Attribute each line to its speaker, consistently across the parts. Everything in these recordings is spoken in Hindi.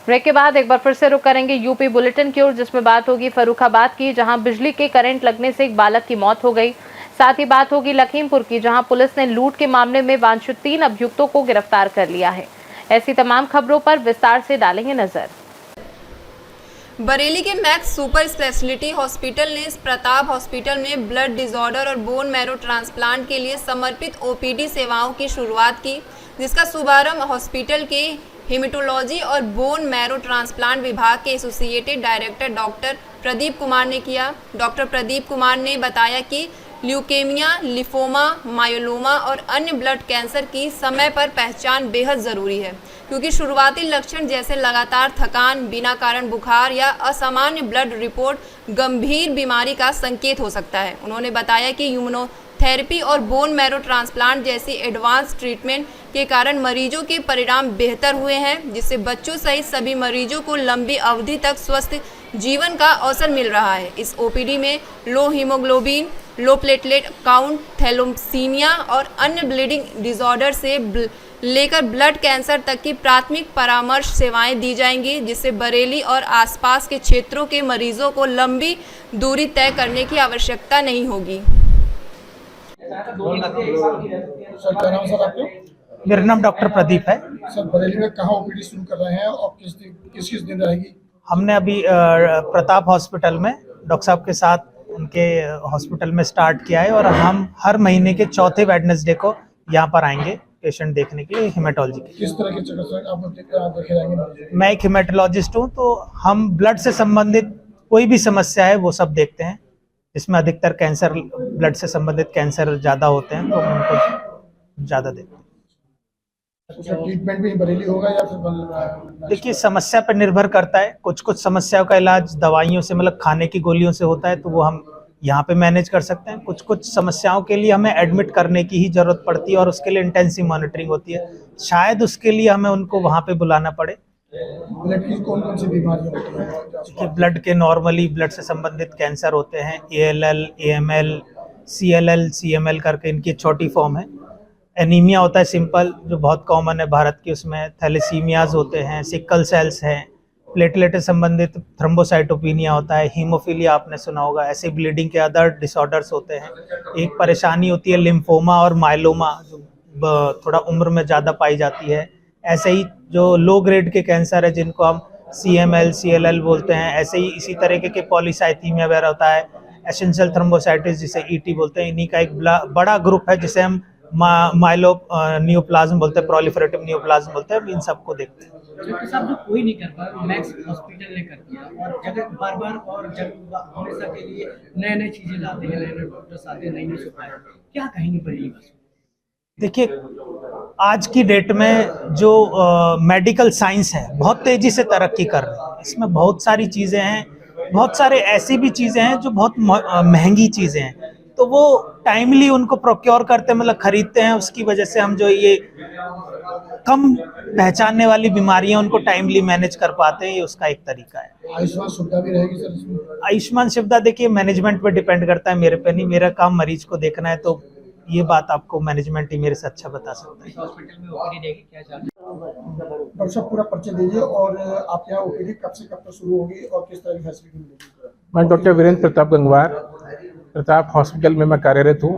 Speaker 1: ब्रेक के बाद एक बार फिर से रुक करेंगे यूपी बुलेटिन की ओर, जिसमें बात होगी फर्रुखाबाद की, जहां बिजली के करंट लगने से एक बालक की मौत हो गई। साथ ही बात होगी लखीमपुर की, जहां पुलिस ने लूट के मामले में वांछित 3 अभियुक्तों को गिरफ्तार कर लिया है। ऐसी तमाम खबरों पर विस्तार से डालेंगे नजर।
Speaker 2: बरेली के मैक्स सुपर स्पेशलिटी हॉस्पिटल ने प्रताप हॉस्पिटल में ब्लड डिसऑर्डर और बोन मैरो ट्रांसप्लांट के लिए समर्पित ओपीडी सेवाओं की शुरुआत की, जिसका शुभारंभ हॉस्पिटल के हेमेटोलॉजी और बोन मैरो ट्रांसप्लांट विभाग के associated director doctor Pradeep Kumar ने किया। डॉक्टर प्रदीप कुमार ने बताया कि ल्यूकेमिया, लिफोमा, मायोलोमा और अन्य ब्लड कैंसर की समय पर पहचान बेहद ज़रूरी है, क्योंकि शुरुआती लक्षण जैसे लगातार थकान, बिना कारण बुखार या असामान्य ब्लड रिपोर्ट गंभीर बीमारी का संकेत हो सकता है। उन्होंने बताया कि इम्यूनोथेरेपी और बोन मैरो ट्रांसप्लांट जैसी एडवांस ट्रीटमेंट के कारण मरीजों के परिणाम बेहतर हुए हैं, जिससे बच्चों सहित सभी मरीजों को लंबी अवधि तक स्वस्थ जीवन का अवसर मिल रहा है। इस ओपीडी में low haemoglobin, low platelet count, thalassaemia और अन्य ब्लीडिंग डिसऑर्डर से लेकर ब्लड कैंसर तक की प्राथमिक परामर्श सेवाएं दी जाएंगी, जिससे बरेली और आसपास के क्षेत्रों के मरीजों को लंबी दूरी तय करने की आवश्यकता नहीं होगी।
Speaker 3: सर क्या नाम सर आपका?
Speaker 4: मेरा नाम डॉक्टर प्रदीप है।
Speaker 3: सर बरेली में कहाँ ओपीडी शुरू कर रहे हैं और किस दिन रहेगी?
Speaker 4: हमने अभी प्रताप हॉस्पिटल में डॉक्टर साहब के साथ उनके हॉस्पिटल में स्टार्ट किया है, और हम हर महीने के चौथे वेडनेसडे को यहाँ पर आएंगे पेशेंट देखने के लिए हेमेटोलॉजी के।
Speaker 3: किस तरह के चिकित्सक आप देखे जाएंगे?
Speaker 4: मैं एक हेमेटोलॉजिस्ट हूँ, तो हम ब्लड से संबंधित कोई भी समस्या है वो सब देखते हैं, जिसमें अधिकतर कैंसर, ब्लड से संबंधित कैंसर ज़्यादा होते हैं, तो उनको ज़्यादा देखते हैं।
Speaker 3: ट्रीटमेंट भी बरेली होगा या फिर?
Speaker 4: देखिए, समस्या पर निर्भर करता है। कुछ कुछ समस्याओं का इलाज दवाइयों से, मतलब खाने की गोलियों से होता है, तो वो हम यहाँ पे मैनेज कर सकते हैं। कुछ कुछ समस्याओं के लिए हमें एडमिट करने की ही जरूरत पड़ती है, और उसके लिए इंटेंसिव मॉनिटरिंग होती है। शायद उसके लिए हमें उनको वहाँ पे बुलाना पड़े।
Speaker 3: ब्लड की कौन कौन सी बीमारियां होती हैं?
Speaker 4: ब्लड के नॉर्मली ब्लड से संबंधित कैंसर होते हैं, ALL, AML, CLL, CML करके इनकी छोटी फॉर्म है। एनीमिया होता है सिंपल, जो बहुत कॉमन है भारत की, उसमें थैलेसीमियाज होते हैं, सिकल सेल्स हैं, प्लेटलेट से संबंधित थ्रोम्बोसाइटोपिनिया होता है, हीमोफीलिया आपने सुना होगा। ऐसे ब्लीडिंग के अदर डिसऑर्डर्स होते हैं। एक परेशानी होती है लिम्फोमा और माइलोमा, जो थोड़ा उम्र में ज़्यादा पाई जाती है। ऐसे ही जो लो ग्रेड के कैंसर है, जिनको हम CML, CLL बोलते हैं, ऐसे ही इसी तरीके के पॉलीसाइथीमिया वगैरह होता है, एसेंशियल थ्रोम्बोसाइटिस जिसे ET बोलते हैं। इन्हीं का एक बड़ा ग्रुप है जिसे हम माइलो नियोप्लाज्म बोलते हैं, प्रोलिफरेटिव नियोप्लाज्म बोलते हैं। इन सबको देखते हैं।
Speaker 5: डॉक्टर साहब, जो कोई नहीं कर पाया, मैक्स हॉस्पिटल ने कर दिया, और जगह बार-बार और हमेशा के लिए नए-नए चीजें लाते हैं, नए-नए डॉक्टर्स आते हैं, नई-नई सुविधाएं। क्या कहेंगे बरेली बस?
Speaker 4: देखिए, आज की डेट में जो मेडिकल साइंस है बहुत तेजी से तरक्की कर रही है। इसमें बहुत सारी चीज़ें हैं, बहुत सारे ऐसी भी चीज़ें हैं जो बहुत महंगी चीज़ें हैं, तो वो टाइमली उनको प्रोक्योर करते, मतलब खरीदते हैं। उसकी वजह से हम जो ये कम पहचानने वाली बीमारियां उनको टाइमली मैनेज कर पाते हैं, ये उसका एक तरीका है।
Speaker 3: आयुष्मान सुविधा भी रहेगी सर इसमें?
Speaker 4: आयुष्मान सुविधा देखिए मैनेजमेंट पे डिपेंड करता है, मेरे पे नहीं। मेरा काम मरीज को देखना है, तो ये बात आपको मैनेजमेंट ही मेरे से अच्छा बता सकता है।
Speaker 5: हॉस्पिटल में ओपीडी देगी क्या चार्ज?
Speaker 3: डॉक्टर साहब पूरा परिचय दीजिए, और आपके यहाँ ओपीडी कब से कब तक शुरू होगी और किस तरह की फैसिलिटी मिलेगी?
Speaker 6: मैं डॉक्टर वीरेंद्र प्रताप गंगवार, प्रताप हॉस्पिटल में मैं कार्यरत हूँ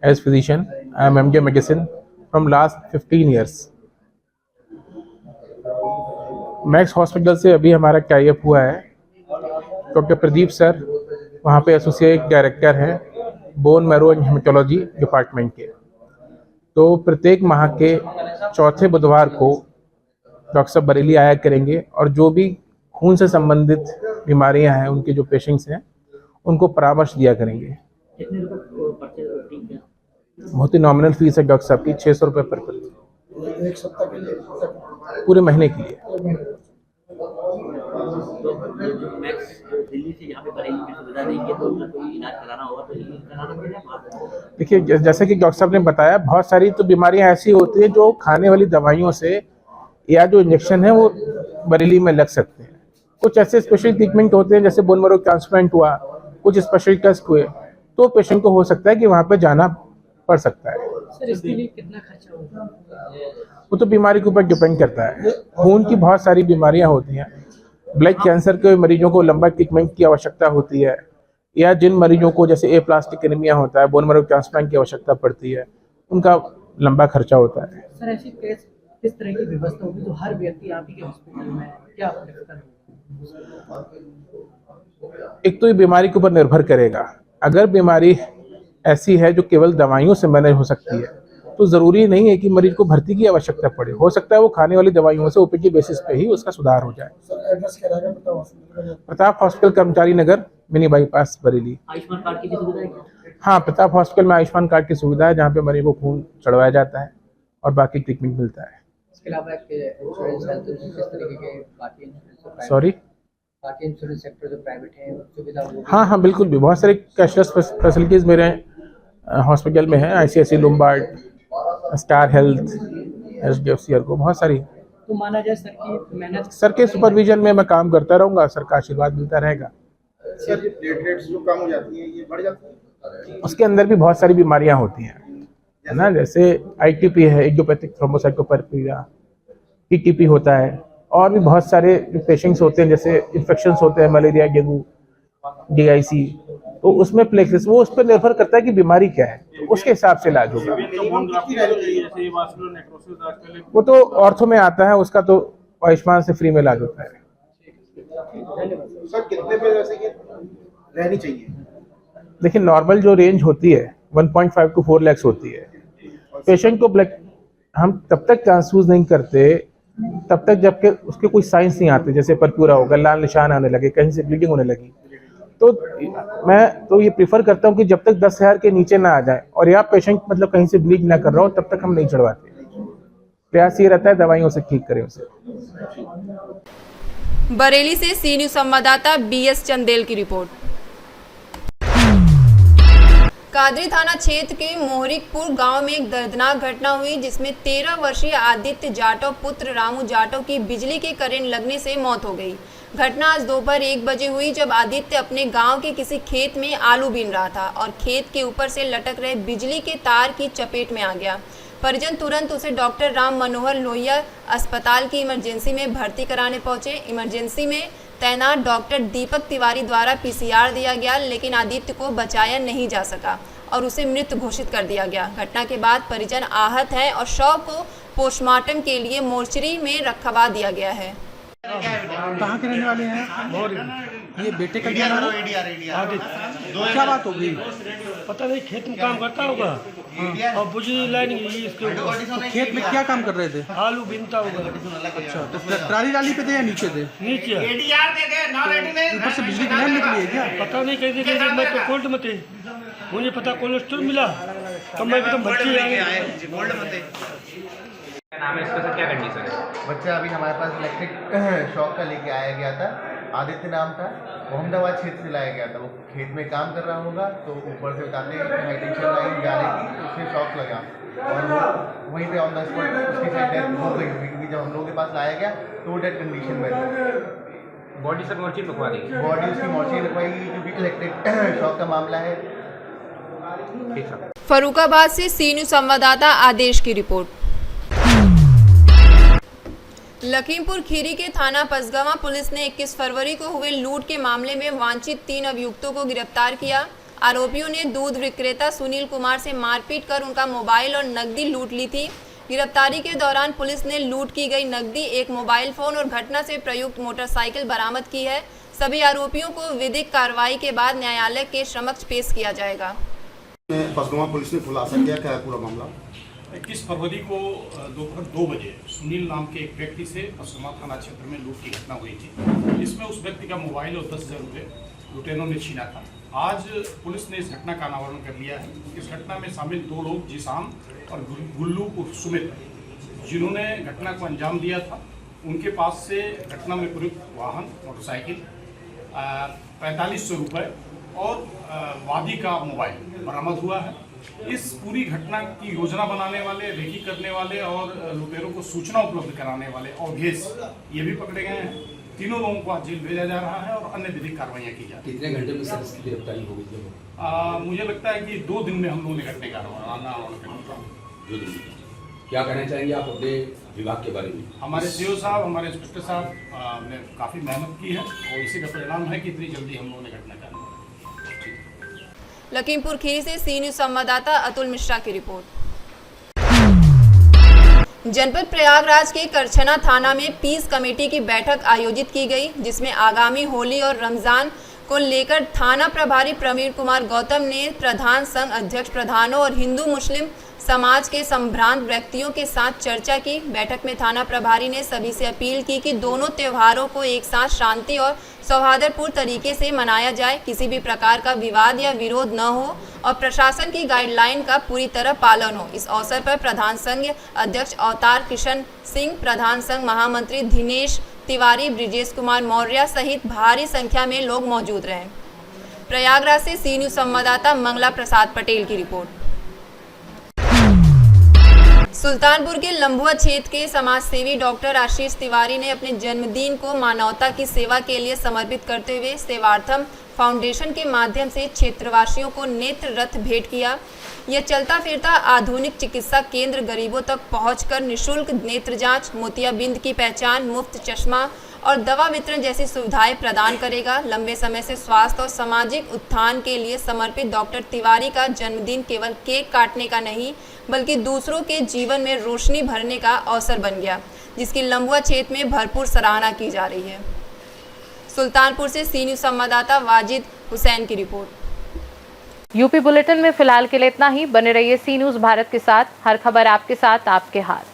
Speaker 6: as physician. I am MD medicine from last 15 years. Max hospital से अभी हमारा टाई अप हुआ है। डॉक्टर प्रदीप सर वहाँ पे एसोसिएट डायरेक्टर हैं bone marrow and haematology department के। तो प्रत्येक माह के चौथे बुधवार को डॉक्टर साहब बरेली आया करेंगे, और जो भी खून से संबंधित बीमारियां हैं, उनके जो पेशेंट्स हैं, उनको परामर्श दिया करेंगे। बहुत ही नॉमिनल फीस है डॉक्टर साहब की, 600 रुपये पर पर्ची।
Speaker 3: एक सप्ताह के लिए?
Speaker 6: पूरे महीने के लिए। देखिए, जैसे कि डॉक्टर साहब ने बताया, बहुत सारी तो बीमारियां ऐसी होती हैं जो खाने वाली दवाइयों से या जो इंजेक्शन है वो बरेली में लग सकते हैं। कुछ ऐसे स्पेशल ट्रीटमेंट होते हैं, जैसे बोन मैरो ट्रांसप्लांट हुआ, कुछ स्पेशल टेस्ट हुए तो पेशेंट को हो सकता है कि वहाँ पे जाना पड़ सकता है।
Speaker 5: सर इसके लिए कितना खर्चा होगा?
Speaker 6: वो तो बीमारी के ऊपर डिपेंड करता है। खून की बहुत सारी बीमारियां होती हैं, ब्लड कैंसर के मरीजों को लंबा ट्रीटमेंट की आवश्यकता होती है, या जिन मरीजों को जैसे एप्लास्टिक एनीमिया होता है, बोन मैरो ट्रांसप्लांट की आवश्यकता पड़ती है, उनका लंबा खर्चा होता है।
Speaker 5: सर ऐसी किस तरह की व्यवस्था होगी जो हर व्यक्ति आप ही के हॉस्पिटल में क्या प्रेफर होगा?
Speaker 6: एक तो ये बीमारी के ऊपर निर्भर करेगा। अगर बीमारी ऐसी है जो केवल दवाइयों से मैनेज हो सकती है तो जरूरी नहीं है कि मरीज को भर्ती की आवश्यकता पड़े। हो सकता है वो खाने वाली दवाइयों से ओपीडी बेसिस पे ही उसका सुधार हो जाए।
Speaker 3: सर एड्रेस क्या रहेगा प्रताप हॉस्पिटल का?
Speaker 6: Pratap hospital Karmchari Nagar, mini bypass, Bareilly.
Speaker 5: Ayushman card की भी सुविधा है क्या?
Speaker 6: हाँ, प्रताप हॉस्पिटल में आयुष्मान कार्ड की सुविधा है, जहाँ पे मरीज को खून चढ़वाया जाता है और बाकी ट्रीटमेंट मिलता है।
Speaker 5: इसके अलावा इंश्योरेंस हेल्थ किस तरीके के बाकी इंश्योरेंस
Speaker 6: सॉरी,
Speaker 5: बाकी इंश्योरेंस सेक्टर जो प्राइवेट है सुविधा वो
Speaker 6: हाँ हाँ बिल्कुल भी बहुत सारे कैशलेस फैसिलिटीज़ मेरे हॉस्पिटल में है। ICICI Lombard, star health, HDFC को बहुत सारी।
Speaker 5: तो माना जाए सर की मेहनत
Speaker 6: सर के सुपरविजन में मैं काम करता रहूँगा, सर का आशीर्वाद मिलता रहेगा।
Speaker 3: सर ये प्लेटलेट्स जो कम हो जाती हैं ये बढ़ जाती है?
Speaker 6: उसके अंदर भी बहुत सारी बीमारियां होती हैं, है ना, जैसे ITP है, इडियोपैथिक थ्रोम्बोसाइटोपेनिया, TTP होता है, और भी बहुत सारे पेशेंट्स होते हैं, जैसे इन्फेक्शंस होते हैं, मलेरिया, डेंगू, DIC, तो उसमें प्लेक्सिस वो उस पर निर्भर करता है कि बीमारी क्या है, तो उसके हिसाब से इलाज होगा। वो तो ऑर्थो में आता है, उसका तो आयुष्मान से फ्री में इलाज होता है।
Speaker 3: सर कितने पे जैसे कि रहनी चाहिए?
Speaker 6: देखिए नॉर्मल जो रेंज होती है 1.5 to 4 लाख होती है। पेशेंट को ब्लड हम तब तक ट्रांसफ्यूज नहीं करते तब तक जब के उसके कोई साइंस नहीं आते, जैसे परपूरा होगा, लाल निशान आने लगे, कहीं से ब्लीडिंग होने लगी, तो मैं तो ये प्रीफर करता हूँ कि जब तक 10,000 के नीचे ना आ जाए और या पेशेंट मतलब कहीं से ब्लीड ना कर रहा हो तब तक हम नहीं चढ़वाते। प्रयास ये रहता है दवाइयों से ठीक करें उसे।
Speaker 2: बरेली से सी न्यूज संवाददाता BS चंदेल की रिपोर्ट। कादरी थाना क्षेत्र के मोहरिकपुर गांव में एक दर्दनाक घटना हुई जिसमें 13 वर्षीय आदित्य जाटव पुत्र रामू जाटव की बिजली के करंट लगने से मौत हो गई। घटना आज दोपहर 1 बजे हुई जब आदित्य अपने गांव के किसी खेत में आलू बीन रहा था और खेत के ऊपर से लटक रहे बिजली के तार की चपेट में आ गया। परिजन तुरंत उसे डॉक्टर राम मनोहर लोहिया अस्पताल की इमरजेंसी में भर्ती कराने पहुंचे। इमरजेंसी में तैनात डॉक्टर दीपक तिवारी द्वारा PCR दिया गया, लेकिन आदित्य को बचाया नहीं जा सका और उसे मृत घोषित कर दिया गया। घटना के बाद परिजन आहत हैं और शव को पोस्टमार्टम के लिए मोर्चरी में रखवा दिया गया है।
Speaker 7: कहाँ के रहने वाले हैं? ये बेटे का क्या नाम है? क्या बात हो गई?
Speaker 8: पता नहीं, खेत में काम करता होगा और बिजली लाइन गई इसके ऊपर।
Speaker 7: तो खेत में क्या काम कर रहे थे?
Speaker 8: आलू बीनता होगा।
Speaker 7: अच्छा, तो ट्राली डाली पे थे या नीचे थे?
Speaker 8: नीचे।
Speaker 7: ऊपर से बिजली की लाइन निकली है क्या?
Speaker 8: पता नहीं कैसे, मैं तो कोल्ड में थे, मुझे पता कोलेस्ट्रॉल मिला तो मैं एकदम भर्ती आ गया।
Speaker 9: क्या नाम है इसका सर, क्या कंडीशन है?
Speaker 10: बच्चा अभी हमारे पास इलेक्ट्रिक शॉक का लेके आया गया था, आदित्य नाम था, मोहम्मदाबाद क्षेत्र से लाया गया था। वो खेत में काम कर रहा होगा तो ऊपर से बताते हैं हाई टेंशन लाइन जा रही थी तो उससे शॉक लगा और वो वहीं पे ऑन द स्पॉट उसकी शायद डेथ हो गई होगी, क्योंकि जब हम लोगों के पास लाया गया तो वो डेड कंडीशन में थी।
Speaker 9: बॉडी सर मोर्चरी रखवा दी?
Speaker 10: बॉडी उसकी मोर्चरी रखवाई क्योंकि इलेक्ट्रिक शॉक का मामला है।
Speaker 9: ठीक सर।
Speaker 2: फर्रुखाबाद से सी न्यूज संवाददाता आदेश की रिपोर्ट। लखीमपुर खीरी के थाना पसगवा पुलिस ने 21 फरवरी को हुए लूट के मामले में वांछित 3 अभियुक्तों को गिरफ्तार किया। आरोपियों ने दूध विक्रेता सुनील कुमार से मारपीट कर उनका मोबाइल और नकदी लूट ली थी। गिरफ्तारी के दौरान पुलिस ने लूट की गई नकदी, एक मोबाइल फोन और घटना से प्रयुक्त मोटरसाइकिल बरामद की है। सभी आरोपियों को विधिक कार्रवाई के बाद न्यायालय के समक्ष पेश किया जाएगा।
Speaker 3: पसगवा पुलिस ने खुलासा किया, क्या है पूरा मामला?
Speaker 11: 21 फरवरी को दोपहर 2 बजे सुनील नाम के एक व्यक्ति से पसगवा थाना क्षेत्र में लूट की घटना हुई थी। इसमें उस व्यक्ति का मोबाइल और 10,000 रुपये लुटेरों ने छीना था। आज पुलिस ने इस घटना का अनावरण कर लिया है। इस घटना में शामिल 2 लोग जिसाम और गुल्लू उर्फ सुमित, जिन्होंने घटना को अंजाम दिया था, उनके पास से घटना में प्रयुक्त वाहन मोटरसाइकिल 4500 रुपये और वादी का मोबाइल बरामद हुआ है। इस पूरी घटना की योजना बनाने वाले, रेकी करने वाले और लुटेरों को सूचना उपलब्ध कराने वाले अवधेश ये भी पकड़े गए हैं। तीनों लोगों को आज जेल भेजा जा रहा है और अन्य विधिक कार्रवाइयाँ की जा रही
Speaker 12: कितने घंटे में सर इसकी गिरफ्तारी हो गई थी?
Speaker 11: मुझे लगता है कि 2 दिन में हम लोगों ने घटने का
Speaker 12: क्या कहना चाहेंगे आप अपने विभाग के बारे में?
Speaker 11: हमारे सीओ साहब, हमारे इंस्पेक्टर साहब ने काफ़ी मेहनत की है और इसी का परिणाम है कि इतनी जल्दी हम लोगों ने घटना का।
Speaker 2: लखीमपुर खीरी से सी न्यूज संवाददाता अतुल मिश्रा की रिपोर्ट। जनपद प्रयागराज के करछना थाना में पीस कमेटी की बैठक आयोजित की गई, जिसमें आगामी होली और रमजान को लेकर थाना प्रभारी प्रवीण कुमार गौतम ने प्रधान संघ अध्यक्ष प्रधानों और हिंदू मुस्लिम समाज के संभ्रांत व्यक्तियों के साथ चर्चा की। बैठक में थाना प्रभारी ने सभी से अपील की कि दोनों त्योहारों को एक साथ शांति और सौहार्दपूर्ण तरीके से मनाया जाए, किसी भी प्रकार का विवाद या विरोध न हो और प्रशासन की गाइडलाइन का पूरी तरह पालन हो। इस अवसर पर प्रधान संघ अध्यक्ष अवतार किशन सिंह, प्रधान संघ महामंत्री दिनेश तिवारी, ब्रिजेश कुमार मौर्य सहित भारी संख्या में लोग मौजूद रहे। प्रयागराज से सी न्यूज संवाददाता मंगला प्रसाद पटेल की रिपोर्ट। सुल्तानपुर के लंबुआ क्षेत्र के समाजसेवी डॉक्टर आशीष तिवारी ने अपने जन्मदिन को मानवता की सेवा के लिए समर्पित करते हुए सेवार्थम फाउंडेशन के माध्यम से क्षेत्रवासियों को नेत्र रथ भेंट किया। यह चलता फिरता आधुनिक चिकित्सा केंद्र गरीबों तक पहुंचकर निःशुल्क नेत्र जांच, मोतियाबिंद की पहचान, मुफ्त चश्मा और दवा वितरण जैसी सुविधाएं प्रदान करेगा। लंबे समय से स्वास्थ्य और सामाजिक उत्थान के लिए समर्पित डॉक्टर तिवारी का जन्मदिन केवल केक काटने का नहीं, बल्कि दूसरों के जीवन में रोशनी भरने का अवसर बन गया, जिसकी लंबुआ क्षेत्र में भरपूर सराहना की जा रही है। सुल्तानपुर से सी न्यूज संवाददाता वाजिद हुसैन की रिपोर्ट।
Speaker 1: यूपी बुलेटिन में फिलहाल के लिए इतना ही। बने रहिए सी न्यूज भारत के साथ। हर खबर आपके साथ, आपके हाथ।